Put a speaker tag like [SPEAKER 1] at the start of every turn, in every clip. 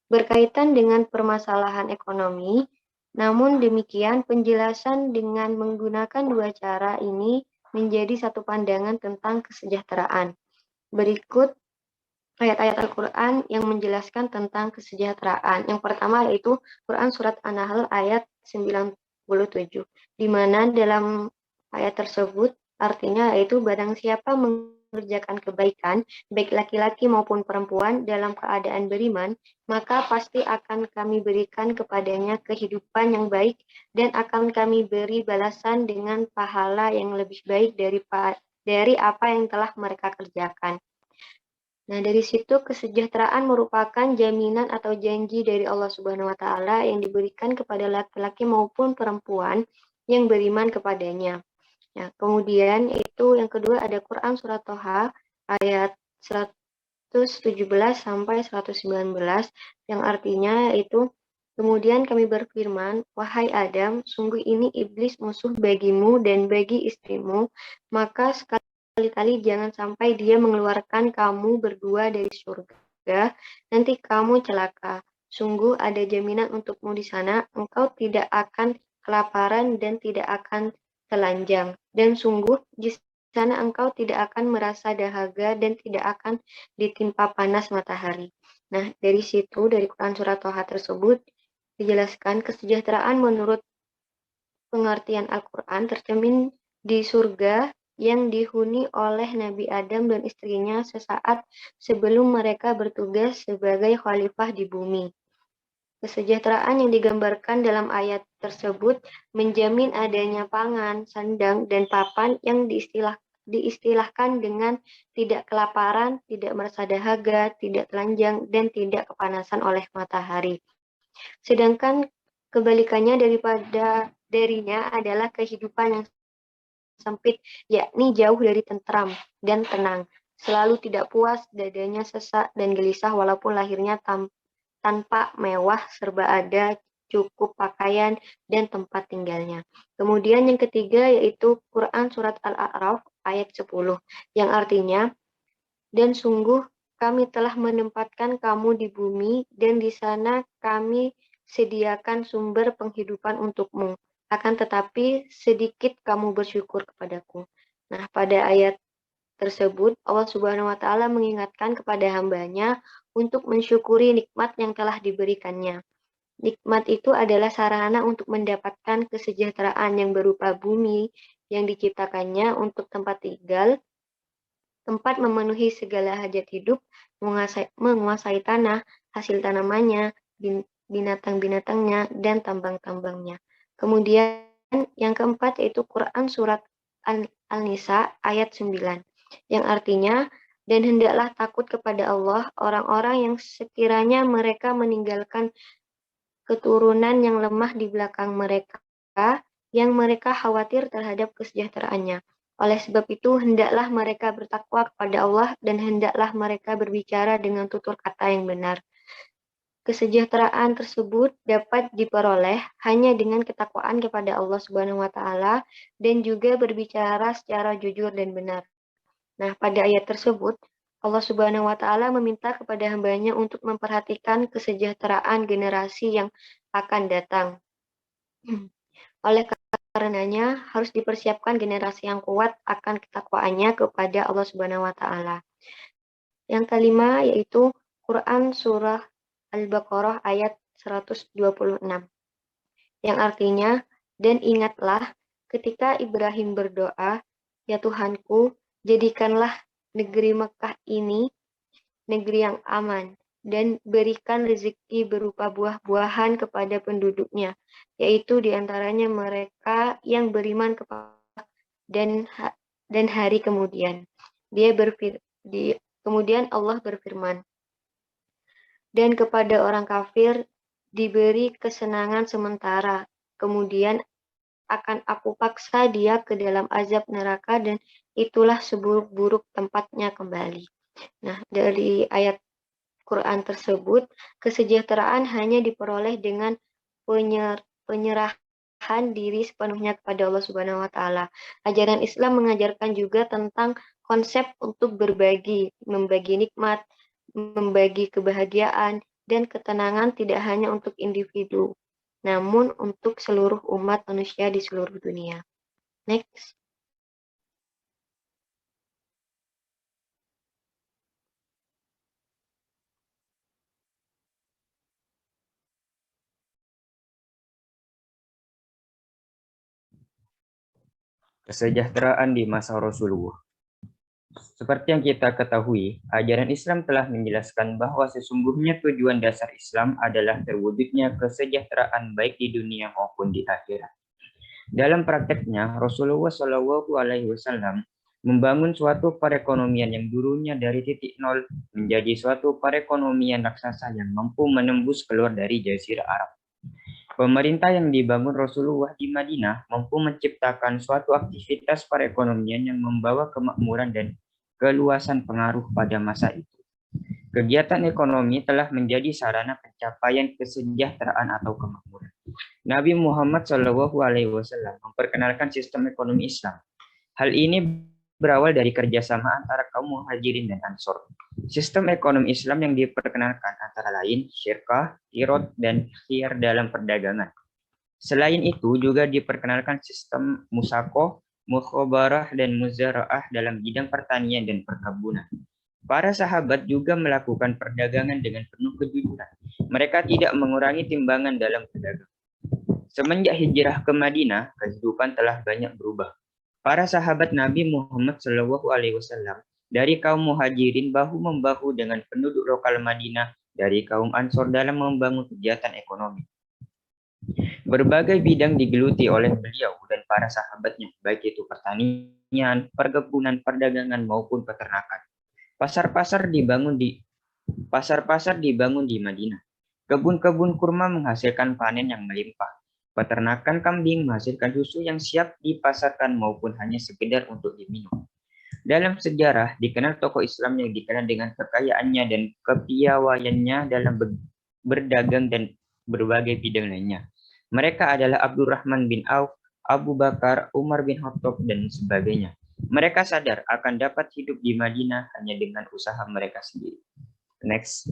[SPEAKER 1] berkaitan dengan permasalahan ekonomi. Namun demikian, penjelasan dengan menggunakan dua cara ini menjadi satu pandangan tentang kesejahteraan. Berikut ayat-ayat Al-Quran yang menjelaskan tentang kesejahteraan. Yang pertama yaitu Quran Surat An-Nahl ayat 97, di mana dalam ayat tersebut artinya yaitu barang siapa mengerjakan kebaikan, baik laki-laki maupun perempuan dalam keadaan beriman, maka pasti akan kami berikan kepadanya kehidupan yang baik dan akan kami beri balasan dengan pahala yang lebih baik dari apa yang telah mereka kerjakan. Nah, dari situ kesejahteraan merupakan jaminan atau janji dari Allah Subhanahu wa taala yang diberikan kepada laki-laki maupun perempuan yang beriman kepadanya. Nah, kemudian itu yang kedua ada Quran surat Toha ayat 117 sampai 119 yang artinya yaitu kemudian kami berfirman, wahai Adam, sungguh ini iblis musuh bagimu dan bagi istrimu, maka sekali-kali jangan sampai dia mengeluarkan kamu berdua dari surga, nanti kamu celaka. Sungguh ada jaminan untukmu di sana, engkau tidak akan kelaparan dan tidak akan telanjang. Dan sungguh di sana engkau tidak akan merasa dahaga dan tidak akan ditimpa panas matahari. Nah, dari situ, dari Quran Surat Toha tersebut, dijelaskan kesejahteraan menurut pengertian Al-Quran tercermin di surga yang dihuni oleh Nabi Adam dan istrinya sesaat sebelum mereka bertugas sebagai khalifah di bumi. Kesejahteraan yang digambarkan dalam ayat tersebut menjamin adanya pangan, sandang, dan papan yang diistilahkan dengan tidak kelaparan, tidak merasa dahaga, tidak telanjang, dan tidak kepanasan oleh matahari. Sedangkan kebalikannya darinya adalah kehidupan yang sempit, yakni jauh dari tentram dan tenang. Selalu tidak puas, dadanya sesak dan gelisah walaupun lahirnya tanpa mewah, serba ada, cukup pakaian, dan tempat tinggalnya. Kemudian yang ketiga yaitu Quran Surat Al-A'raf ayat 10, yang artinya, dan sungguh kami telah menempatkan kamu di bumi, dan di sana kami sediakan sumber penghidupan untukmu. Akan tetapi sedikit kamu bersyukur kepadaku. Nah, pada ayat tersebut, Allah Subhanahu wa Ta'ala mengingatkan kepada hambanya untuk mensyukuri nikmat yang telah diberikannya. Nikmat itu adalah sarana untuk mendapatkan kesejahteraan yang berupa bumi yang diciptakannya untuk tempat tinggal, tempat memenuhi segala hajat hidup, menguasai tanah, hasil tanamannya, binatang-binatangnya, dan tambang-tambangnya. Kemudian yang keempat yaitu Quran Surat Al-Nisa ayat 9, yang artinya, dan hendaklah takut kepada Allah orang-orang yang sekiranya mereka meninggalkan keturunan yang lemah di belakang mereka, yang mereka khawatir terhadap kesejahteraannya. Oleh sebab itu, hendaklah mereka bertakwa kepada Allah dan hendaklah mereka berbicara dengan tutur kata yang benar. Kesejahteraan tersebut dapat diperoleh hanya dengan ketakwaan kepada Allah Subhanahu wa taala dan juga berbicara secara jujur dan benar. Nah, pada ayat tersebut Allah Subhanahu wa taala meminta kepada hambanya untuk memperhatikan kesejahteraan generasi yang akan datang. Oleh karenanya harus dipersiapkan generasi yang kuat akan ketakwaannya kepada Allah Subhanahu wa taala. Yang kelima yaitu Quran surah Al-Baqarah ayat 126, yang artinya, dan ingatlah ketika Ibrahim berdoa, ya Tuhanku, jadikanlah negeri Mekah ini negeri yang aman, dan berikan rezeki berupa buah-buahan kepada penduduknya, yaitu diantaranya mereka yang beriman kepada dan hari kemudian. Kemudian Allah berfirman, dan kepada orang kafir diberi kesenangan sementara, kemudian akan aku paksa dia ke dalam azab neraka dan itulah seburuk-buruk tempatnya kembali. Nah, dari ayat Quran tersebut, kesejahteraan hanya diperoleh dengan penyerahan diri sepenuhnya kepada Allah Subhanahu wa taala. Ajaran Islam mengajarkan juga tentang konsep untuk berbagi, membagi nikmat, membagi kebahagiaan, dan ketenangan tidak hanya untuk individu, namun untuk seluruh umat manusia di seluruh dunia. Next.
[SPEAKER 2] Kesejahteraan di masa Rasulullah. Seperti yang kita ketahui, ajaran Islam telah menjelaskan bahwa sesungguhnya tujuan dasar Islam adalah terwujudnya kesejahteraan baik di dunia maupun di akhirat. Dalam prakteknya, Rasulullah Shallallahu Alaihi Wasallam membangun suatu perekonomian yang dulunya dari titik nol menjadi suatu perekonomian raksasa yang mampu menembus keluar dari Jazirah Arab. Pemerintah yang dibangun Rasulullah di Madinah mampu menciptakan suatu aktivitas perekonomian yang membawa kemakmuran dan keluasan pengaruh pada masa itu. Kegiatan ekonomi telah menjadi sarana pencapaian kesejahteraan atau kemakmuran. Nabi Muhammad SAW memperkenalkan sistem ekonomi Islam. Hal ini berawal dari kerjasama antara kaum muhajirin dan ansor. Sistem ekonomi Islam yang diperkenalkan antara lain syirkah, kirot, dan khiyar dalam perdagangan. Selain itu juga diperkenalkan sistem musakoh, mukhobarah, dan muzaraah dalam bidang pertanian dan perkebunan. Para sahabat juga melakukan perdagangan dengan penuh kejujuran. Mereka tidak mengurangi timbangan dalam perdagangan. Semenjak hijrah ke Madinah, kehidupan telah banyak berubah. Para sahabat Nabi Muhammad SAW dari kaum muhajirin bahu-membahu dengan penduduk lokal Madinah dari kaum Ansor dalam membangun kegiatan ekonomi. Berbagai bidang digeluti oleh beliau dan para sahabatnya, baik itu pertanian, perkebunan, perdagangan maupun peternakan. Pasar-pasar dibangun di Madinah. Kebun-kebun kurma menghasilkan panen yang melimpah. Peternakan kambing menghasilkan susu yang siap dipasarkan maupun hanya sekedar untuk diminum. Dalam sejarah, dikenal tokoh Islam yang dikenal dengan kekayaannya dan kepiawaiannya dalam berdagang dan berbagai bidang lainnya. Mereka adalah Abdurrahman bin Auf, Abu Bakar, Umar bin Khattab, dan sebagainya. Mereka sadar akan dapat hidup di Madinah hanya dengan usaha mereka sendiri. Next.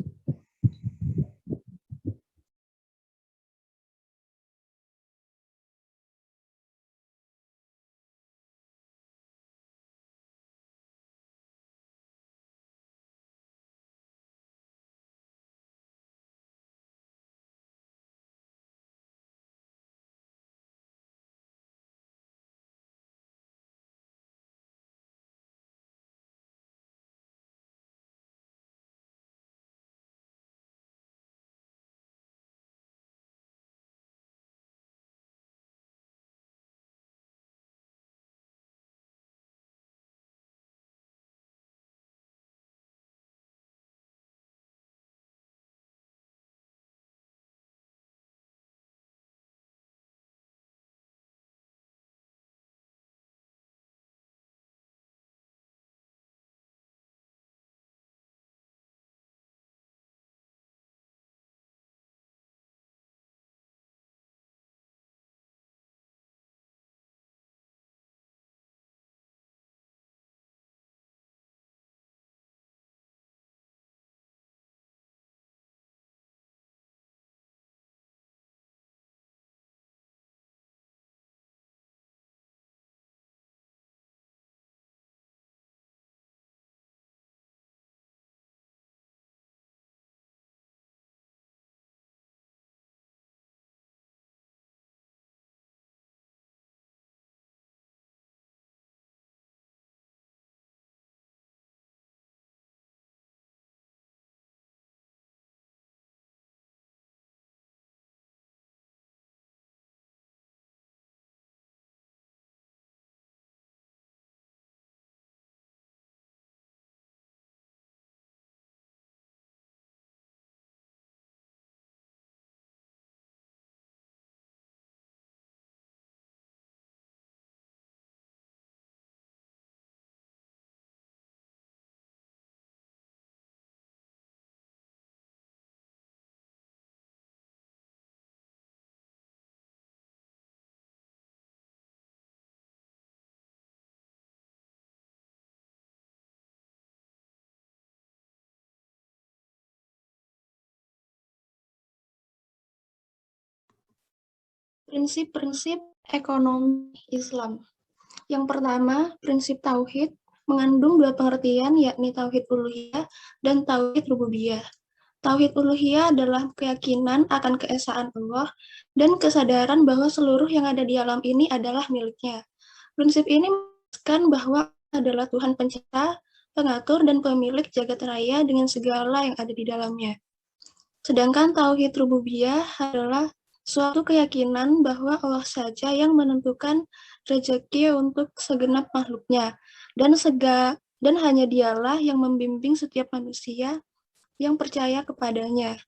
[SPEAKER 3] Prinsip-prinsip ekonomi Islam. Yang pertama, prinsip tauhid mengandung dua pengertian, yakni tauhid uluhiyah dan tauhid rububiyah. Tauhid uluhiyah adalah keyakinan akan keesaan Allah dan kesadaran bahwa seluruh yang ada di alam ini adalah miliknya. Prinsip ini menjelaskan bahwa adalah Tuhan pencipta, pengatur, dan pemilik jagat raya dengan segala yang ada di dalamnya. Sedangkan tauhid rububiyah adalah suatu keyakinan bahwa Allah saja yang menentukan rezeki untuk segenap makhluknya, dan hanya dialah yang membimbing setiap manusia yang percaya kepadanya.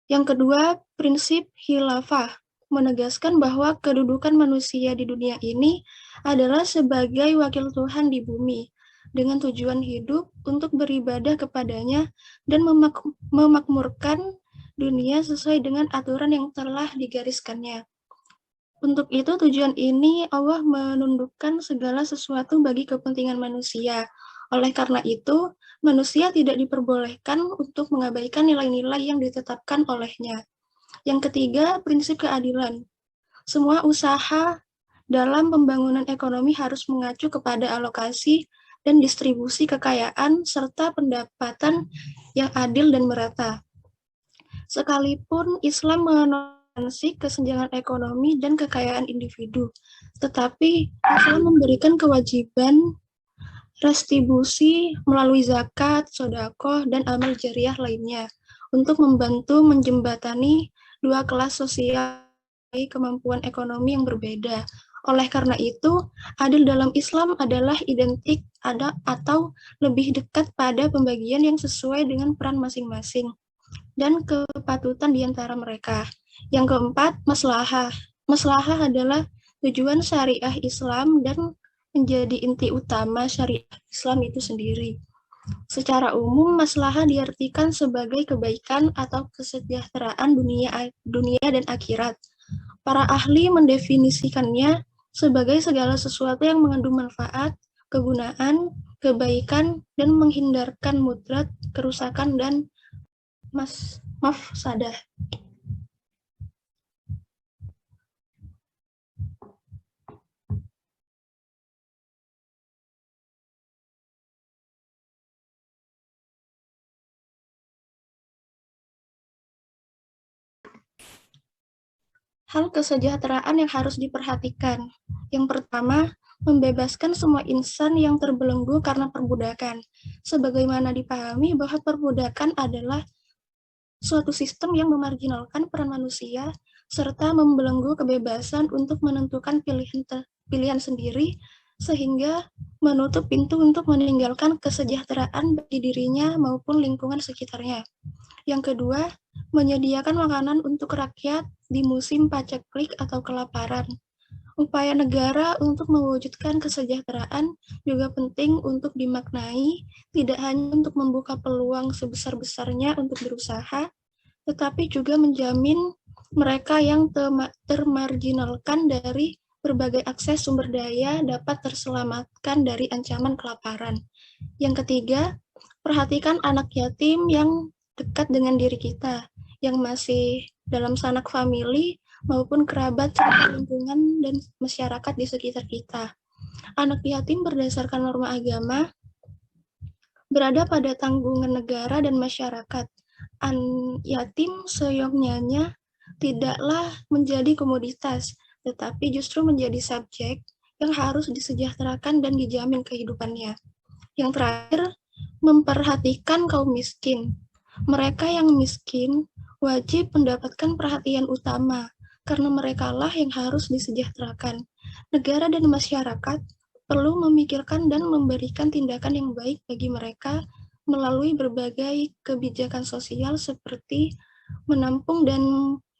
[SPEAKER 3] Yang kedua, prinsip khilafah menegaskan bahwa kedudukan manusia di dunia ini adalah sebagai wakil Tuhan di bumi, dengan tujuan hidup untuk beribadah kepadanya dan memakmurkan dunia sesuai dengan aturan yang telah digariskannya. Untuk itu, tujuan ini Allah menundukkan segala sesuatu bagi kepentingan manusia. Oleh karena itu, manusia tidak diperbolehkan untuk mengabaikan nilai-nilai yang ditetapkan olehnya. Yang ketiga, prinsip keadilan. Semua usaha dalam pembangunan ekonomi harus mengacu kepada alokasi dan distribusi kekayaan serta pendapatan yang adil dan merata. Sekalipun Islam menoleransi kesenjangan ekonomi dan kekayaan individu, tetapi Islam memberikan kewajiban restribusi melalui zakat, sedekah, dan amal jariah lainnya untuk membantu menjembatani dua kelas sosial kemampuan ekonomi yang berbeda. Oleh karena itu, adil dalam Islam adalah identik atau lebih dekat pada pembagian yang sesuai dengan peran masing-masing dan kepatutan di antara mereka. Yang keempat, maslahah. Maslahah adalah tujuan syariah Islam dan menjadi inti utama syariah Islam itu sendiri. Secara umum, maslahah diartikan sebagai kebaikan atau kesejahteraan dunia dan akhirat. Para ahli mendefinisikannya sebagai segala sesuatu yang mengandung manfaat, kegunaan, kebaikan, dan menghindarkan mudarat, kerusakan, dan mafsadah. Hal kesejahteraan yang harus diperhatikan. Yang pertama, membebaskan semua insan yang terbelenggu karena perbudakan. Sebagaimana dipahami bahwa perbudakan adalah suatu sistem yang memarginalkan peran manusia serta membelenggu kebebasan untuk menentukan pilihan sendiri, sehingga menutup pintu untuk meninggalkan kesejahteraan bagi dirinya maupun lingkungan sekitarnya. Yang kedua, menyediakan makanan untuk rakyat di musim paceklik atau kelaparan. Upaya negara untuk mewujudkan kesejahteraan juga penting untuk dimaknai, tidak hanya untuk membuka peluang sebesar-besarnya untuk berusaha, tetapi juga menjamin mereka yang termarginalkan dari berbagai akses sumber daya dapat terselamatkan dari ancaman kelaparan. Yang ketiga, perhatikan anak yatim yang dekat dengan diri kita, yang masih dalam sanak famili maupun kerabat serta lingkungan dan masyarakat di sekitar kita. Anak yatim berdasarkan norma agama berada pada tanggungan negara dan masyarakat. Yatim seyogyanya tidaklah menjadi komoditas, tetapi justru menjadi subjek yang harus disejahterakan dan dijamin kehidupannya. Yang terakhir, memperhatikan kaum miskin. Mereka yang miskin wajib mendapatkan perhatian utama, karena merekalah yang harus disejahterakan. Negara dan masyarakat perlu memikirkan dan memberikan tindakan yang baik bagi mereka melalui berbagai kebijakan sosial seperti menampung dan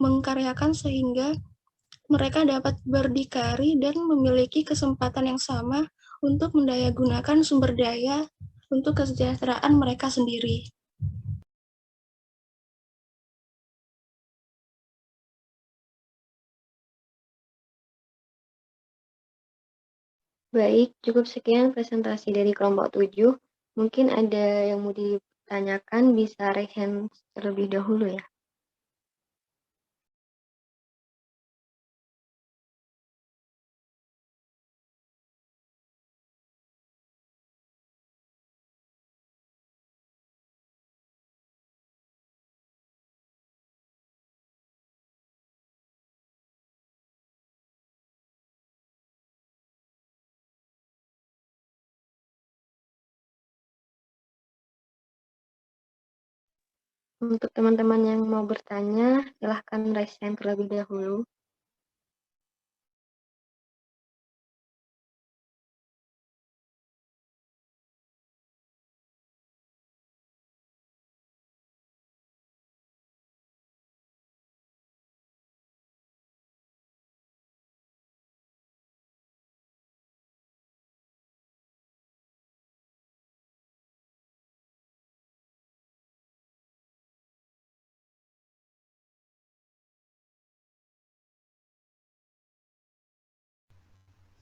[SPEAKER 3] mengkaryakan sehingga mereka dapat berdikari dan memiliki kesempatan yang sama untuk mendayagunakan sumber daya untuk kesejahteraan mereka sendiri.
[SPEAKER 1] Baik, cukup sekian presentasi dari kelompok 7. Mungkin ada yang mau ditanyakan, bisa raise hand terlebih dahulu ya. Untuk teman-teman yang mau bertanya, silahkan raise hand terlebih dahulu.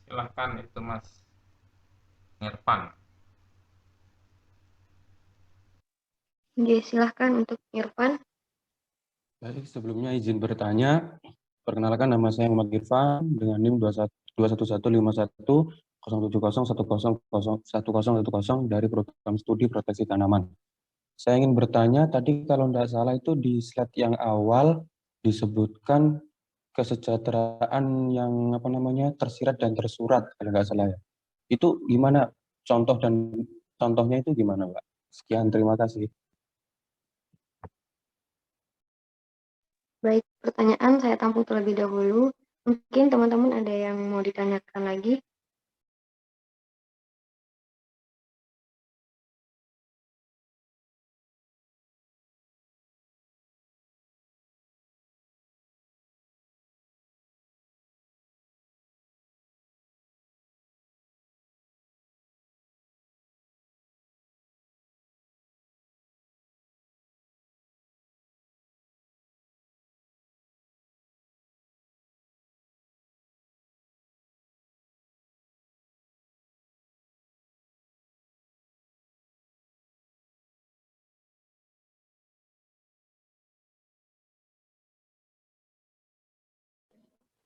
[SPEAKER 4] Silahkan itu Mas Irfan.
[SPEAKER 1] Oke, silahkan untuk Irfan.
[SPEAKER 5] Baik, sebelumnya izin bertanya. Perkenalkan, nama saya Muhammad Irfan dengan NIM 21151 dari program studi proteksi tanaman. Saya ingin bertanya, tadi kalau tidak salah itu di slide yang awal disebutkan kesejahteraan yang tersirat dan tersurat kalau nggak salah ya. Itu gimana contohnya itu gimana, Pak? Sekian, terima kasih.
[SPEAKER 1] Baik, pertanyaan saya tampung terlebih dahulu. Mungkin teman-teman ada yang mau ditanyakan lagi.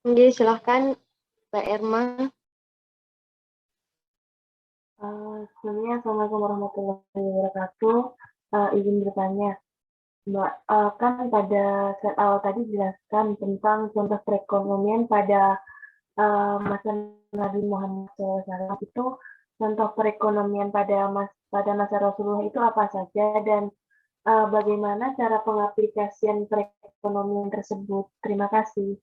[SPEAKER 1] Oke, silahkan Mbak Erma.
[SPEAKER 6] Sebelumnya, Assalamualaikum warahmatullahi wabarakatuh. Izin bertanya, Mbak, kan pada slide awal tadi jelaskan tentang contoh perekonomian pada masa Nabi Muhammad SAW. Itu contoh perekonomian pada masa Rasulullah itu apa saja dan bagaimana cara pengaplikasian perekonomian tersebut? Terima kasih.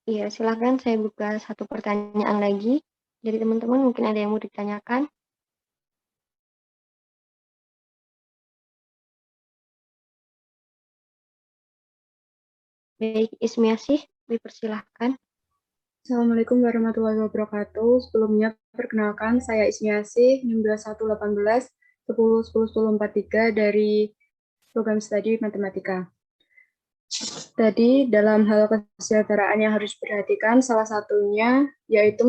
[SPEAKER 1] Iya, silahkan saya buka satu pertanyaan lagi. Dari teman-teman mungkin ada yang mau ditanyakan. Baik, Ismiasih, dipersilahkan.
[SPEAKER 7] Assalamualaikum warahmatullahi wabarakatuh. Sebelumnya, perkenalkan saya Ismiasih, NIM 2118 10 dari program studi matematika. Tadi dalam hal kesejahteraan yang harus diperhatikan, salah satunya yaitu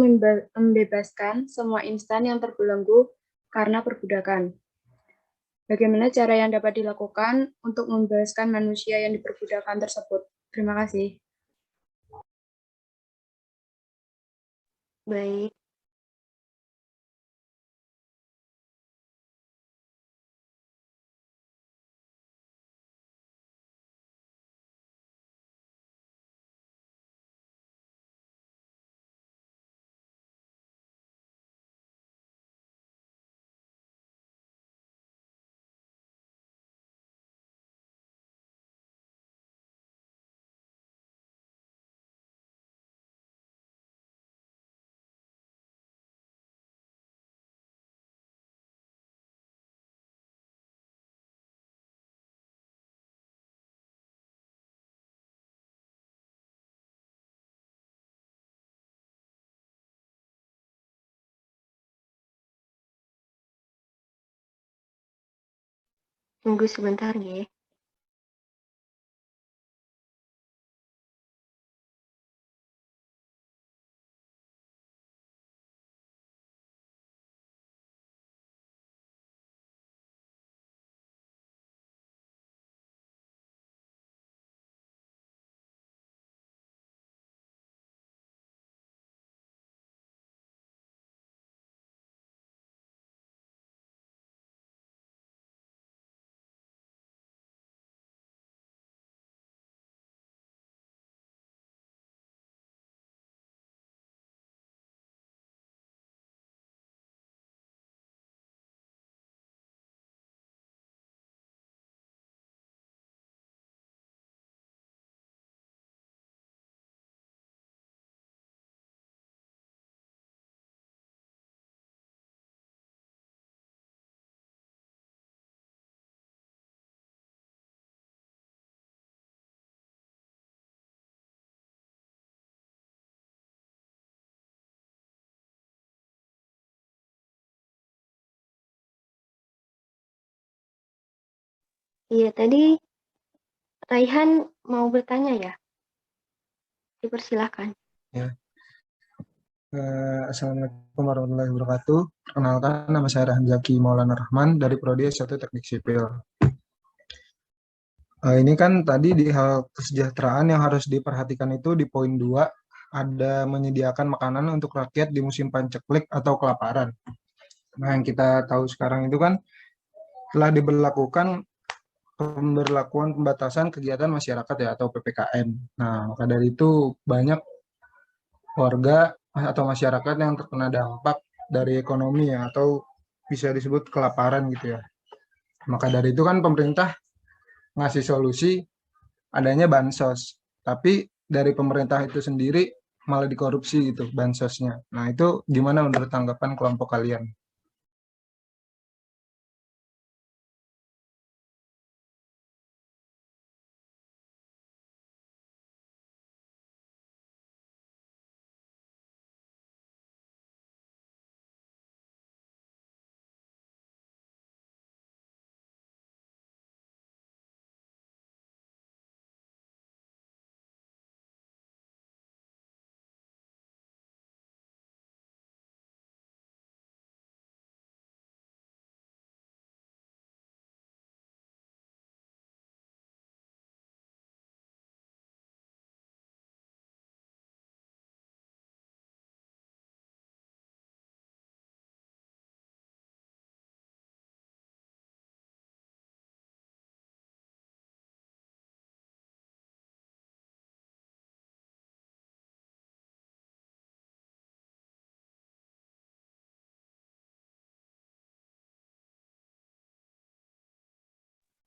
[SPEAKER 7] membebaskan semua insan yang terbelenggu karena perbudakan. Bagaimana cara yang dapat dilakukan untuk membebaskan manusia yang diperbudakan tersebut? Terima kasih.
[SPEAKER 1] Baik, tunggu sebentar ya. Iya, tadi Raihan mau bertanya ya? Dipersilahkan.
[SPEAKER 8] Ya. Assalamualaikum warahmatullahi wabarakatuh. Perkenalkan, nama saya Rahan Zaki Maulana Rahman dari Prodi S1 Teknik Sipil. Ini kan tadi di hal kesejahteraan yang harus diperhatikan itu di poin 2, ada menyediakan makanan untuk rakyat di musim panceklik atau kelaparan. Nah, yang kita tahu sekarang itu kan telah diberlakukan pemberlakuan pembatasan kegiatan masyarakat ya atau PPKM. Nah, maka dari itu banyak warga atau masyarakat yang terkena dampak dari ekonomi ya, atau bisa disebut kelaparan gitu ya. Maka dari itu kan pemerintah ngasih solusi adanya bansos. Tapi dari pemerintah itu sendiri malah dikorupsi gitu bansosnya. Nah, itu gimana menurut tanggapan kelompok kalian?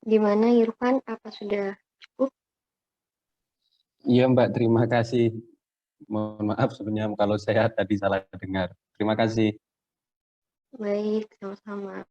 [SPEAKER 1] Gimana Irfan? Apa sudah cukup?
[SPEAKER 5] Iya Mbak, terima kasih. Mohon maaf sebenarnya kalau saya tadi salah dengar. Terima kasih.
[SPEAKER 1] Baik, sama-sama.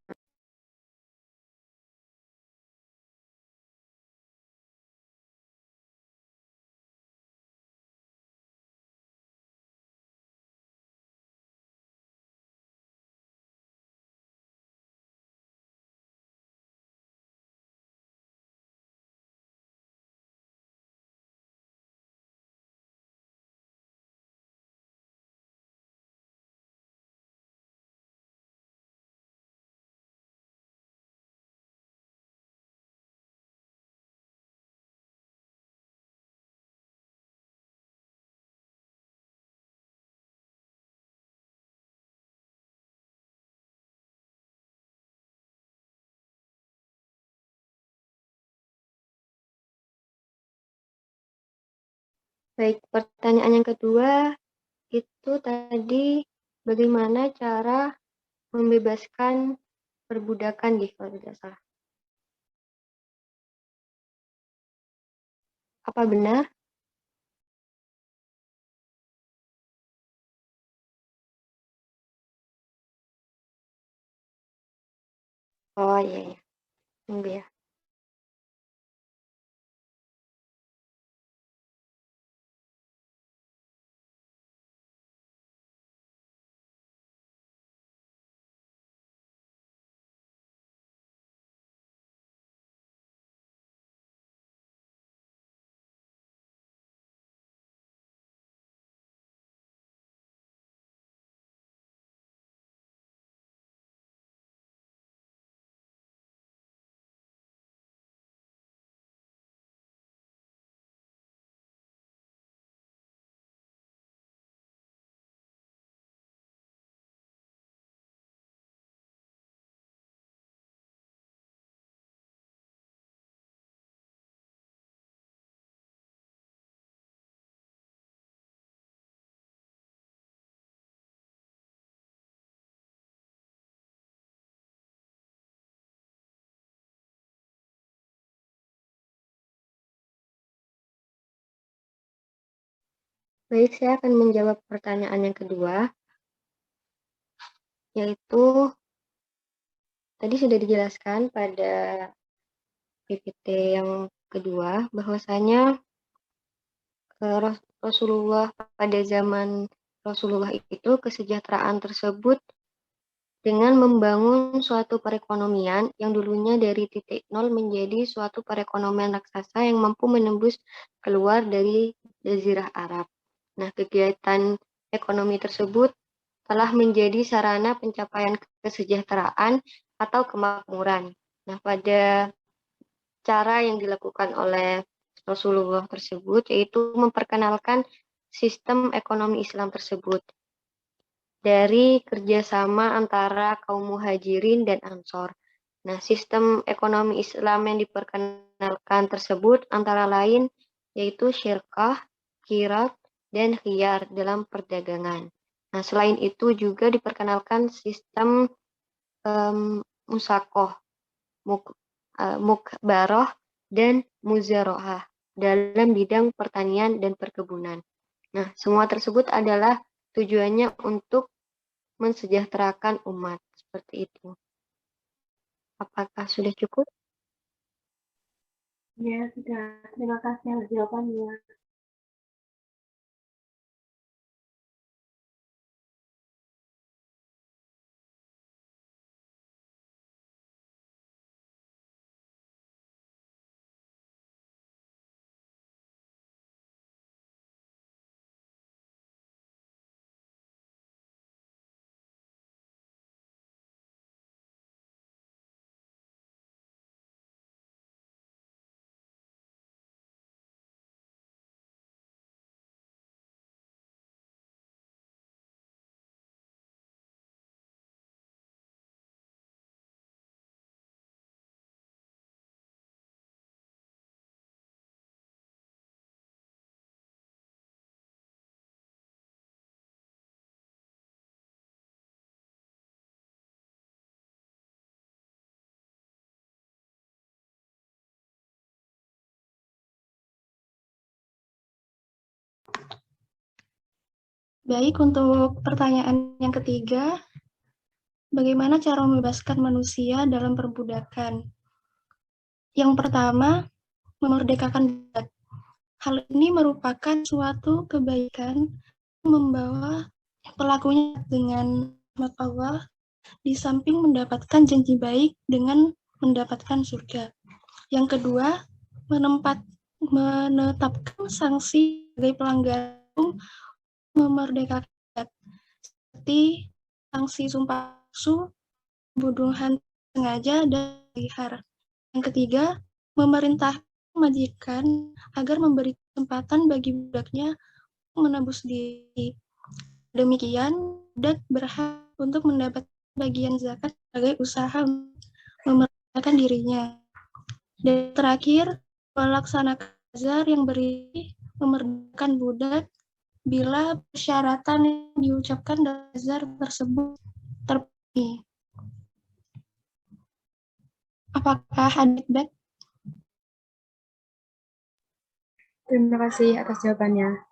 [SPEAKER 1] Baik, pertanyaan yang kedua itu tadi bagaimana cara membebaskan perbudakan di kalau tidak salah. Apa benar? Oh iya, iya. Tunggu ya. Baik, saya akan menjawab pertanyaan yang kedua, yaitu tadi sudah dijelaskan pada PPT yang kedua bahwasanya Rasulullah pada zaman Rasulullah itu kesejahteraan tersebut dengan membangun suatu perekonomian yang dulunya dari titik nol menjadi suatu perekonomian raksasa yang mampu menembus keluar dari Jazirah Arab. Nah, kegiatan ekonomi tersebut telah menjadi sarana pencapaian kesejahteraan atau kemakmuran. Nah, pada cara yang dilakukan oleh Rasulullah tersebut yaitu memperkenalkan sistem ekonomi Islam tersebut dari kerjasama antara kaum muhajirin dan ansor. Nah, sistem ekonomi Islam yang diperkenalkan tersebut antara lain yaitu syirkah, kirat, dan khiyar dalam perdagangan. Nah, selain itu juga diperkenalkan sistem musakoh, mukbaroh, dan muzaroah dalam bidang pertanian dan perkebunan. Nah, semua tersebut adalah tujuannya untuk mensejahterakan umat. Seperti itu. Apakah sudah cukup?
[SPEAKER 6] Ya, sudah. Terima kasih atas jawabannya.
[SPEAKER 3] Baik, untuk pertanyaan yang ketiga, bagaimana cara membebaskan manusia dalam perbudakan? Yang pertama, memerdekakan budak. Hal ini merupakan suatu kebaikan yang membawa pelakunya dengan rahmat Allah, di samping mendapatkan janji baik dengan mendapatkan surga. Yang kedua, menetapkan sanksi sebagai pelanggaran hukum memerdekakan budak, seperti sanksi sumpah palsu, pembunuhan sengaja, dan lihar. Yang ketiga, memerintah majikan agar memberi kesempatan bagi budaknya menebus diri. Demikian, budak berhak untuk mendapat bagian zakat sebagai usaha memerdekakan dirinya. Dan terakhir, melaksanakan azar yang berisi memerdekakan budak bila persyaratan yang diucapkan dalam azar tersebut terpenuhi. Apakah ada feedback?
[SPEAKER 7] Terima kasih atas jawabannya.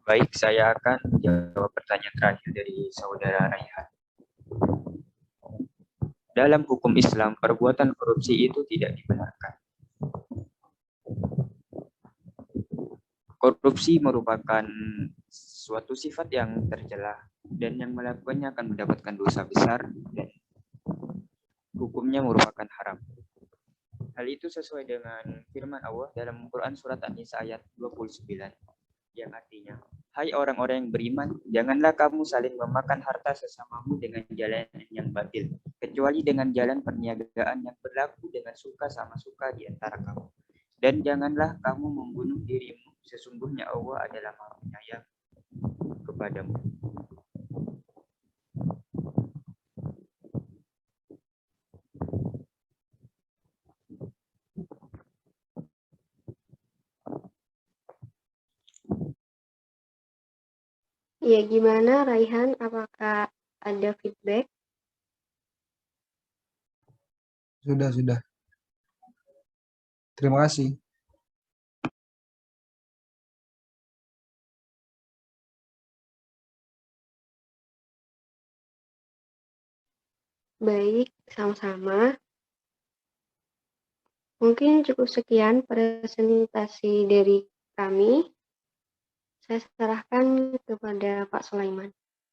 [SPEAKER 2] Baik, saya akan menjawab pertanyaan terakhir dari saudara Raihan. Dalam hukum Islam, perbuatan korupsi itu tidak dibenarkan. Korupsi merupakan suatu sifat yang tercela dan yang melakukannya akan mendapatkan dosa besar dan hukumnya merupakan haram. Hal itu sesuai dengan firman Allah dalam Quran surat An-Nisa ayat 29 yang artinya, hai orang-orang yang beriman, janganlah kamu saling memakan harta sesamamu dengan jalan yang batil, kecuali dengan jalan perniagaan yang berlaku dengan suka sama suka di antara kamu. Dan janganlah kamu membunuh dirimu, sesungguhnya Allah adalah Maha Penyayang kepadamu.
[SPEAKER 1] Ya, gimana Raihan? Apakah ada feedback?
[SPEAKER 8] Sudah. Terima kasih.
[SPEAKER 1] Baik, sama-sama. Mungkin cukup sekian presentasi dari kami. Saya serahkan kepada Pak Sulaiman.